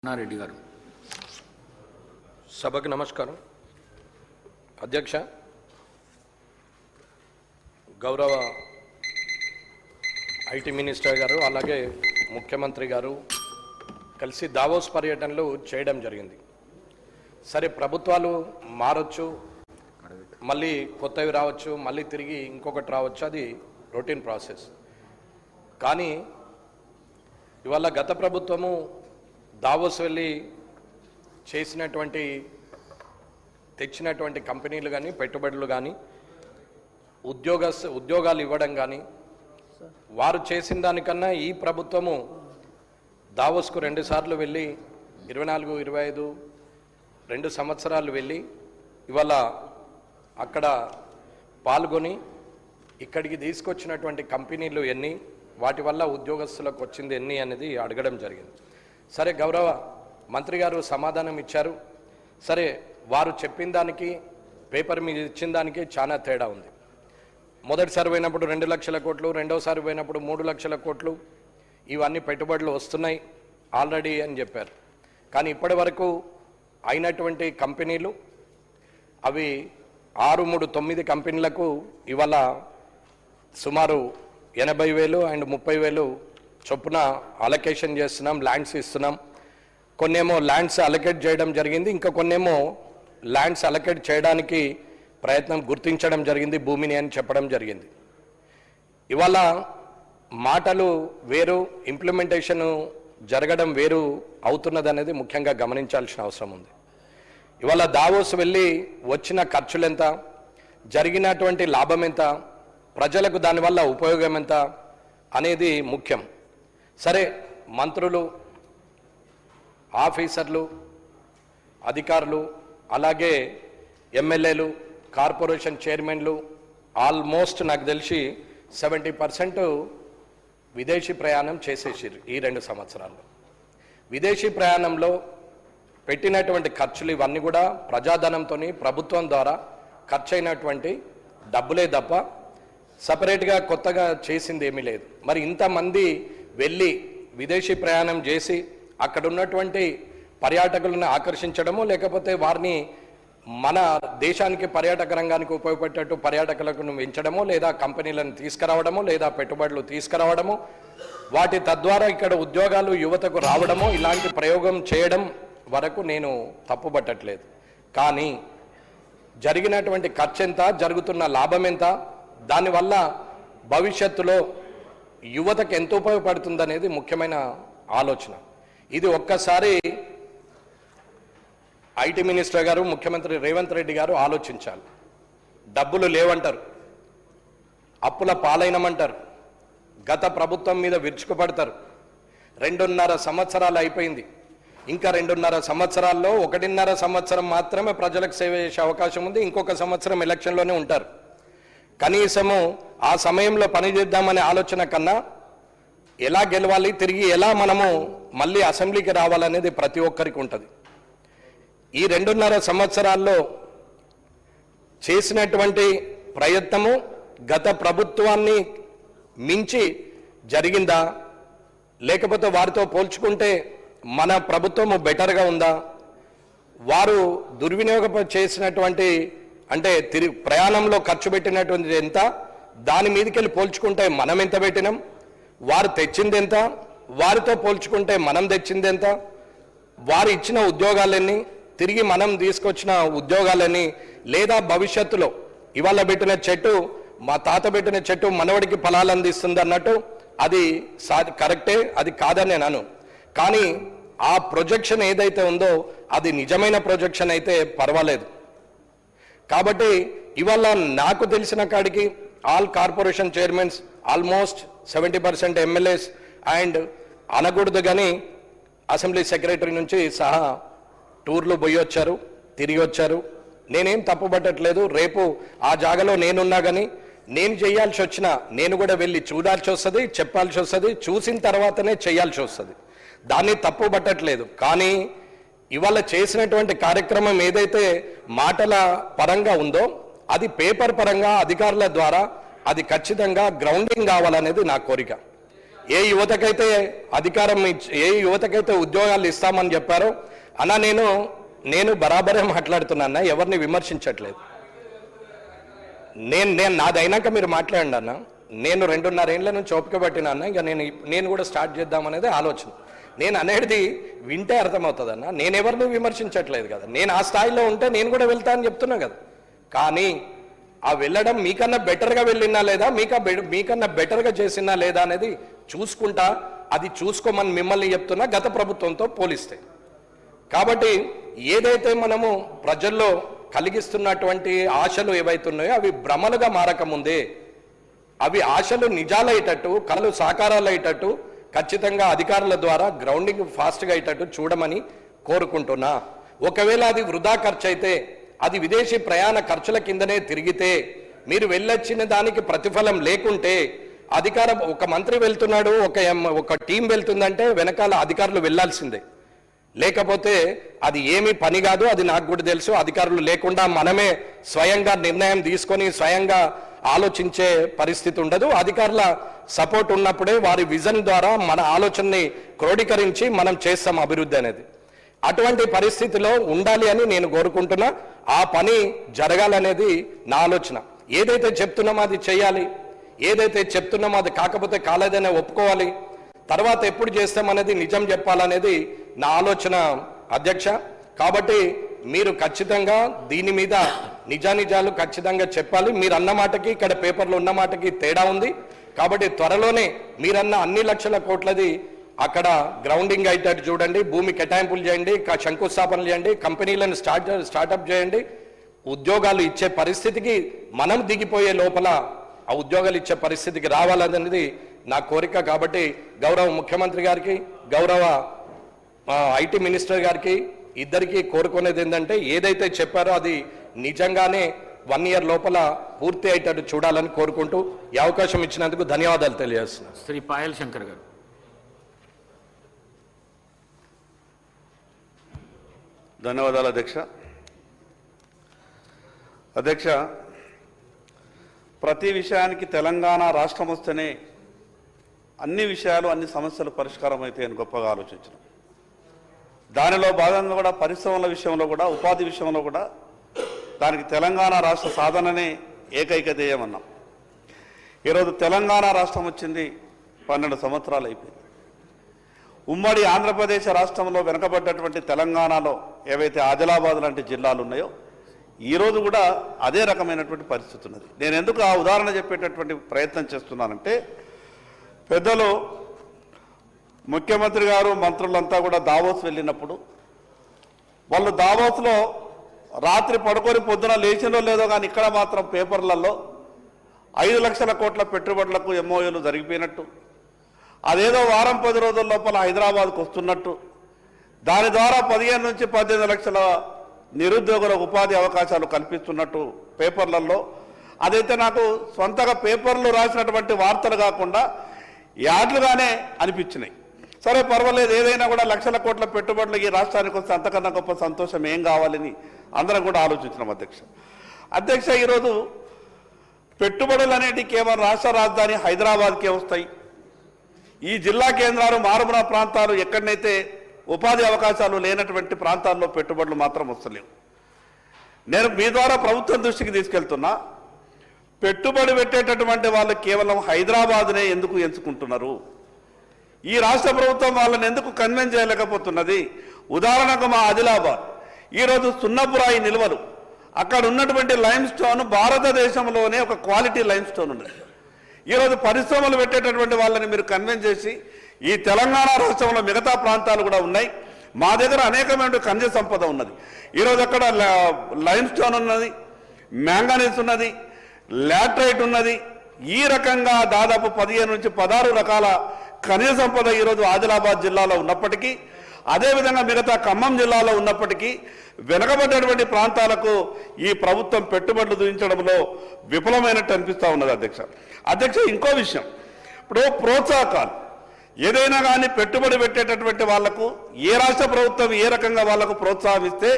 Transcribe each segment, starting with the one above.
రెడ్డి గారు. సభకు నమస్కారం. అధ్యక్ష, గౌరవ ఐటీ మినిస్టర్ గారు అలాగే ముఖ్యమంత్రి గారు కలిసి దావోస్ పర్యటనలు చేయడం జరిగింది. సరే, ప్రభుత్వాలు మారొచ్చు, మళ్ళీ కొత్తవి రావచ్చు, మళ్ళీ తిరిగి ఇంకొకటి రావచ్చు, అది రొటీన్ ప్రాసెస్. కానీ ఇవాళ గత ప్రభుత్వము దావోస్ వెళ్ళి తెచ్చినటువంటి కంపెనీలు కానీ పెట్టుబడులు కానీ ఉద్యోగాలు ఇవ్వడం కానీ వారు చేసిన దానికన్నా ఈ ప్రభుత్వము దావోస్కు 2 సార్లు వెళ్ళి 24, 25 2 సంవత్సరాలు వెళ్ళి ఇవాళ అక్కడ పాల్గొని ఇక్కడికి తీసుకొచ్చినటువంటి కంపెనీలు ఎన్ని, వాటి వల్ల ఉద్యోగస్తులకు వచ్చింది ఎన్ని అనేది అడగడం జరిగింది. సరే, గౌరవ మంత్రి గారు సమాధానం ఇచ్చారు. సరే, వారు చెప్పిన దానికి పేపర్ మీద ఇచ్చిన దానికి చాలా తేడా ఉంది. మొదటిసారి పోయినప్పుడు 2 లక్షల కోట్లు, రెండోసారి పోయినప్పుడు 3 లక్షల కోట్లు ఇవన్నీ పెట్టుబడులు వస్తున్నాయి ఆల్రెడీ అని చెప్పారు. కానీ ఇప్పటి వరకు అయినటువంటి కంపెనీలు అవి 9 కంపెనీలకు ఇవాళ సుమారు 80,000 అండ్ 30,000 చొప్పున అలొకేషన్ చేస్తున్నాం, ల్యాండ్స్ ఇస్తున్నాం. కొన్నేమో ల్యాండ్స్ అలొకేట్ చేయడం జరిగింది, ఇంకా కొన్నేమో ల్యాండ్స్ అలొకేట్ చేయడానికి ప్రయత్నం గుర్తించడం జరిగింది, భూమిని అని చెప్పడం జరిగింది. ఇవాళ మాటలు వేరు, ఇంప్లిమెంటేషన్ జరగడం వేరు అవుతున్నది అనేది ముఖ్యంగా గమనించాల్సిన అవసరం ఉంది. ఇవాళ దావోస్ వెళ్ళి వచ్చిన ఖర్చులు ఎంత, జరిగినటువంటి లాభం ఎంత, ప్రజలకు దానివల్ల ఉపయోగం ఎంత అనేది ముఖ్యం. సరే, మంత్రులు, ఆఫీసర్లు, అధికారులు, అలాగే ఎమ్మెల్యేలు, కార్పొరేషన్ చైర్మన్లు ఆల్మోస్ట్ నాకు తెలిసి 70% విదేశీ ప్రయాణం చేసేసారు ఈ 2 సంవత్సరాల్లో. విదేశీ ప్రయాణంలో పెట్టినటువంటి ఖర్చులు ఇవన్నీ కూడా ప్రజాధనంతో ప్రభుత్వం ద్వారా ఖర్చు అయినటువంటి డబ్బులే తప్ప సపరేట్గా కొత్తగా చేసింది ఏమీ లేదు. మరి ఇంతమంది వెళ్ళి విదేశీ ప్రయాణం చేసి అక్కడ ఉన్నటువంటి పర్యాటకులను ఆకర్షించడము, లేకపోతే వారిని మన దేశానికి పర్యాటక రంగానికి ఉపయోగపడేటట్టు పర్యాటకులను పెంచడము, లేదా కంపెనీలను తీసుకురావడము, లేదా పెట్టుబడులు తీసుకురావడము, వాటి తద్వారా ఇక్కడ ఉద్యోగాలు యువతకు రావడము, ఇలాంటి ప్రయోగం చేయడం వరకు నేను తప్పుపట్టట్లేదు. కానీ జరిగినటువంటి ఖర్చు ఎంత, జరుగుతున్న లాభం ఎంత, దానివల్ల భవిష్యత్తులో యువతకు ఎంత ఉపయోగపడుతుందనేది ముఖ్యమైన ఆలోచన. ఇది ఒక్కసారి ఐటీ మినిస్టర్ గారు, ముఖ్యమంత్రి రేవంత్ రెడ్డి గారు ఆలోచించాలి. డబ్బులు లేవంటారు, అప్పుల పాలైనమంటారు, గత ప్రభుత్వం మీద విరుచుకుపడతారు. 2.5 సంవత్సరాలు అయిపోయింది. ఇంకా 2.5 సంవత్సరాల్లో 1.5 సంవత్సరం మాత్రమే ప్రజలకు సేవ చేసే అవకాశం ఉంది. ఇంకొక సంవత్సరం ఎలక్షన్లోనే ఉంటారు. కనీసము ఆ సమయంలో పనిచేద్దామనే ఆలోచన కన్నా ఎలా గెలవాలి, తిరిగి ఎలా మనము మళ్ళీ అసెంబ్లీకి రావాలనేది ప్రతి ఒక్కరికి ఉంటుంది. ఈ 2.5 సంవత్సరాల్లో చేసినటువంటి ప్రయత్నము గత ప్రభుత్వాన్ని మించి జరిగిందా, లేకపోతే వారితో పోల్చుకుంటే మన ప్రభుత్వము బెటర్గా ఉందా, వారు దుర్వినియోగం చేసినటువంటి అంటే ప్రయాణంలో ఖర్చు పెట్టినటువంటి ఎంత, దాని మీదకెళ్ళి పోల్చుకుంటే మనం ఎంత పెట్టినాం, వారు తెచ్చింది ఎంత, వారితో పోల్చుకుంటే మనం తెచ్చింది ఎంత, వారు ఇచ్చిన ఉద్యోగాలన్నీ, తిరిగి మనం తీసుకొచ్చిన ఉద్యోగాలన్నీ, లేదా భవిష్యత్తులో ఇవాళ పెట్టిన చెట్టు, మా తాత పెట్టిన చెట్టు మనవడికి ఫలాలు అందిస్తుంది అన్నట్టు అది కరెక్టే, అది కాదని నేను అను. కానీ ఆ ప్రొజెక్షన్ ఏదైతే ఉందో అది నిజమైన ప్రొజెక్షన్ అయితే పర్వాలేదు. కాబట్టి ఇవాళ నాకు తెలిసిన కాడికి all corporation chairmans, almost 70% MLAs and అనకూడదు కానీ అసెంబ్లీ సెక్రటరీ నుంచి సహా టూర్లు పోయి వచ్చారు, తిరిగి వచ్చారు. నేనేం తప్పుపట్టట్లేదు. రేపు ఆ జాగాలో నేనున్నా కానీ నేను చేయాల్సి వచ్చినా నేను కూడా వెళ్ళి చూడాల్సి వస్తుంది, చెప్పాల్సి వస్తుంది, చూసిన తర్వాతనే చేయాల్సి వస్తుంది. దాన్ని తప్పుపట్టట్లేదు. కానీ ఇవాళ చేసినటువంటి కార్యక్రమం ఏదైతే మాటల పరంగా ఉందో అది పేపర్ పరంగా అధికారుల ద్వారా అది ఖచ్చితంగా గ్రౌండింగ్ కావాలనేది నా కోరిక. ఏ యువతకైతే ఏ యువతకైతే ఉద్యోగాలు ఇస్తామని చెప్పారో అన్న నేను బరాబరే మాట్లాడుతున్నా, ఎవరిని విమర్శించట్లేదు. నేను నాదైనాక మీరు మాట్లాడండి అన్న. నేను 2.5 ఏళ్ల నుంచి ఓపిక పట్టినా అన్న. ఇక నేను కూడా స్టార్ట్ చేద్దామనేది ఆలోచన. నేను అనేది వింటే అర్థమవుతుంది అన్న. నేను ఎవరిని విమర్శించట్లేదు కదా. నేను ఆ స్థాయిలో ఉంటే నేను కూడా వెళ్తా అని చెప్తున్నా కదా. కానీ ఆ వెళ్ళడం మీకన్నా బెటర్గా వెళ్ళినా లేదా, మీకన్నా బెటర్గా చేసినా లేదా అనేది చూసుకుంటా. అది చూసుకోమని మిమ్మల్ని చెప్తున్నా, గత ప్రభుత్వంతో పోలిస్తే. కాబట్టి ఏదైతే మనము ప్రజల్లో కలిగిస్తున్నటువంటి ఆశలు ఏవైతున్నాయో అవి భ్రమలుగా మారకముందే, అవి ఆశలు నిజాలయ్యేటట్టు, కళలు సాకారాలయ్యేటట్టు ఖచ్చితంగా అధికారుల ద్వారా గ్రౌండింగ్ ఫాస్ట్గా అయ్యేటట్టు చూడమని కోరుకుంటున్నా. ఒకవేళ అది వృధా ఖర్చు అయితే, అది విదేశీ ప్రయాణ ఖర్చుల కిందనే తిరిగితే, మీరు వెళ్ళొచ్చిన దానికి ప్రతిఫలం లేకుంటే, ఒక మంత్రి వెళ్తున్నాడు, ఒక టీం వెళ్తుందంటే వెనకాల అధికారులు వెళ్లాల్సిందే. లేకపోతే అది ఏమీ పని కాదు. అది నాకు కూడా తెలుసు. అధికారులు లేకుండా మనమే స్వయంగా నిర్ణయం తీసుకొని స్వయంగా ఆలోచించే పరిస్థితి ఉండదు. అధికారుల సపోర్ట్ ఉన్నప్పుడే వారి విజన్ ద్వారా మన ఆలోచనని క్రోడీకరించి మనం చేస్తాం అభివృద్ధి అనేది. అటువంటి పరిస్థితిలో ఉండాలి అని నేను కోరుకుంటున్నా. ఆ పని జరగాలనేది నా ఆలోచన. ఏదైతే చెప్తున్నామో అది చేయాలి, ఏదైతే చెప్తున్నామో అది కాకపోతే కాలేదనే ఒప్పుకోవాలి. తర్వాత ఎప్పుడు చేస్తామనేది నిజం చెప్పాలనేది నా ఆలోచన అధ్యక్ష. కాబట్టి మీరు ఖచ్చితంగా దీని మీద నిజానిజాలు ఖచ్చితంగా చెప్పాలి. మీరు అన్న మాటకి ఇక్కడ పేపర్లో ఉన్న మాటకి తేడా ఉంది. కాబట్టి త్వరలోనే మీరన్న అన్ని లక్షల కోట్లది అక్కడ గ్రౌండింగ్ అయ్యేటట్టు చూడండి. భూమి కేటాయింపులు చేయండి, శంకుస్థాపనలు చేయండి, కంపెనీలను స్టార్టప్ చేయండి. ఉద్యోగాలు ఇచ్చే పరిస్థితికి మనం దిగిపోయే లోపల ఆ ఉద్యోగాలు ఇచ్చే పరిస్థితికి రావాలనేది నా కోరిక. కాబట్టి గౌరవ ముఖ్యమంత్రి గారికి, గౌరవ ఐటీ మినిస్టర్ గారికి ఇద్దరికి కోరుకునేది ఏంటంటే, ఏదైతే చెప్పారో అది నిజంగానే 1 year లోపల పూర్తి అయ్యేటట్టు చూడాలని కోరుకుంటూ ఈ అవకాశం ఇచ్చినందుకు ధన్యవాదాలు తెలియజేస్తున్నాను. శ్రీ పాయల్ శంకర్ గారు. ధన్యవాదాలు అధ్యక్ష. అధ్యక్ష, ప్రతి విషయానికి తెలంగాణ రాష్ట్రం వస్తేనే అన్ని విషయాలు, అన్ని సమస్యలు పరిష్కారం అవుతాయని గొప్పగా ఆలోచించిన. దానిలో భాగంగా కూడా పరిశ్రమల విషయంలో కూడా, ఉపాధి విషయంలో కూడా దానికి తెలంగాణ రాష్ట్ర సాధననే ఏకైక ధ్యేయమన్నాం. ఈరోజు తెలంగాణ రాష్ట్రం వచ్చింది 12 సంవత్సరాలు అయిపోయింది. ఉమ్మడి ఆంధ్రప్రదేశ్ రాష్ట్రంలో వెనుకబడ్డటువంటి తెలంగాణలో ఏవైతే ఆదిలాబాద్ లాంటి జిల్లాలు ఉన్నాయో ఈరోజు కూడా అదే రకమైనటువంటి పరిస్థితి ఉన్నది. నేను ఎందుకు ఆ ఉదాహరణ చెప్పేటటువంటి ప్రయత్నం చేస్తున్నానంటే, పెద్దలు ముఖ్యమంత్రి గారు మంత్రులంతా కూడా దావోస్ వెళ్ళినప్పుడు వాళ్ళు దావోస్లో రాత్రి పడుకొని పొద్దున లేచినో లేదో కానీ ఇక్కడ మాత్రం పేపర్లలో 5 లక్షల కోట్ల పెట్టుబడులకు ఎంఓయూలు జరిగిపోయినట్టు, అదేదో వారం 10 రోజుల లోపల హైదరాబాద్కు వస్తున్నట్టు, దాని ద్వారా 15 నుంచి 18 లక్షల నిరుద్యోగులకు ఉపాధి అవకాశాలు కల్పిస్తున్నట్టు పేపర్లలో, అదైతే నాకు సొంతగా పేపర్లు రాసినటువంటి వార్తలు కాకుండా యాడ్లుగానే అనిపించినాయి. సరే పర్వాలేదు, ఏదైనా కూడా లక్షల కోట్ల పెట్టుబడులు ఈ రాష్ట్రానికి వస్తే అంతకన్నా గొప్ప సంతోషం ఏం కావాలని అందరం కూడా ఆలోచించినాం అధ్యక్ష. ఈరోజు పెట్టుబడులు అనేటివి కేవలం రాష్ట్ర రాజధాని హైదరాబాద్కే వస్తాయి. ఈ జిల్లా కేంద్రాలు, మారుమూల ప్రాంతాలు, ఎక్కడనైతే ఉపాధి అవకాశాలు లేనటువంటి ప్రాంతాల్లో పెట్టుబడులు మాత్రం వస్తలేవు. నేను మీ ద్వారా ప్రభుత్వం దృష్టికి తీసుకెళ్తున్నా, పెట్టుబడి పెట్టేటటువంటి వాళ్ళు కేవలం హైదరాబాద్నే ఎందుకు ఎంచుకుంటున్నారు? ఈ రాష్ట్ర ప్రభుత్వం వాళ్ళని ఎందుకు కన్విన్స్ చేయలేకపోతున్నది? ఉదాహరణకు మా ఆదిలాబాద్ ఈరోజు సున్నపురాయి నిల్వలు, అక్కడ ఉన్నటువంటి లైమ్ స్టోన్ భారతదేశంలోనే ఒక క్వాలిటీ లైమ్ స్టోన్ ఉన్నది. ఈరోజు పరిశ్రమలు పెట్టేటటువంటి వాళ్ళని మీరు కన్విన్స్ చేసి, ఈ తెలంగాణ రాష్ట్రంలో మిగతా ప్రాంతాలు కూడా ఉన్నాయి, మా దగ్గర అనేకమైన ఖనిజ సంపద ఉన్నది. ఈరోజు అక్కడ లైమ్ స్టోన్ ఉన్నది, మ్యాంగనీస్ ఉన్నది, లాటరైట్ ఉన్నది. ఈ రకంగా దాదాపు 15 నుంచి 16 రకాల ఖనిజ సంపద ఈరోజు ఆదిలాబాద్ జిల్లాలో ఉన్నప్పటికీ, అదేవిధంగా మిగతా ఖమ్మం జిల్లాలో ఉన్నప్పటికీ వెనకబడ్డటువంటి ప్రాంతాలకు ఈ ప్రభుత్వం పెట్టుబడులు చూపించడంలో విఫలమైనట్టు అనిపిస్తూ ఉన్నది అధ్యక్ష. ఇంకో విషయం, ఇప్పుడు ప్రోత్సాహకాలు ఏదైనా కానీ పెట్టుబడి పెట్టేటటువంటి వాళ్లకు ఏ రాష్ట్ర ప్రభుత్వం ఏ రకంగా వాళ్లకు ప్రోత్సాహం ఇస్తే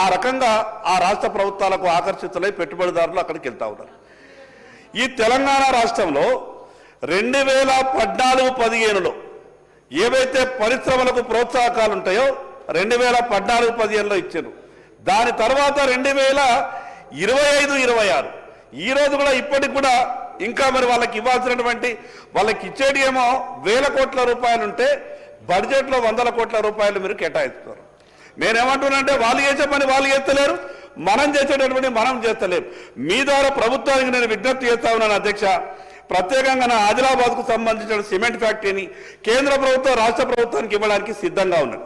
ఆ రకంగా ఆ రాష్ట్ర ప్రభుత్వాలకు ఆకర్షితులై పెట్టుబడిదారులు అక్కడికి వెళ్తా ఉన్నారు. ఈ తెలంగాణ రాష్ట్రంలో 2014-15లో ఏవైతే పరిశ్రమలకు ప్రోత్సాహకాలు ఉంటాయో 2014-15లో ఇచ్చారు. దాని తర్వాత 2025-26 ఈ రోజు కూడా ఇప్పటికి కూడా ఇంకా మరి వాళ్ళకి ఇవ్వాల్సినటువంటి వాళ్ళకి ఇచ్చేటి ఏమో 1000 కోట్ల రూపాయలు ఉంటే బడ్జెట్లో 100 కోట్ల రూపాయలు మీరు కేటాయిస్తున్నారు. నేనేమంటున్నానంటే వాళ్ళు చేసే పని వాళ్ళు చేస్తలేరు, మనం చేసేటటువంటి మనం చేస్తలేరు. మీ ద్వారా ప్రభుత్వానికి నేను విజ్ఞప్తి చేస్తా ఉన్నాను అధ్యక్ష. ప్రత్యేకంగా నా ఆదిలాబాద్కు సంబంధించిన సిమెంట్ ఫ్యాక్టరీని కేంద్ర ప్రభుత్వం రాష్ట్ర ప్రభుత్వానికి ఇవ్వడానికి సిద్ధంగా ఉన్నది.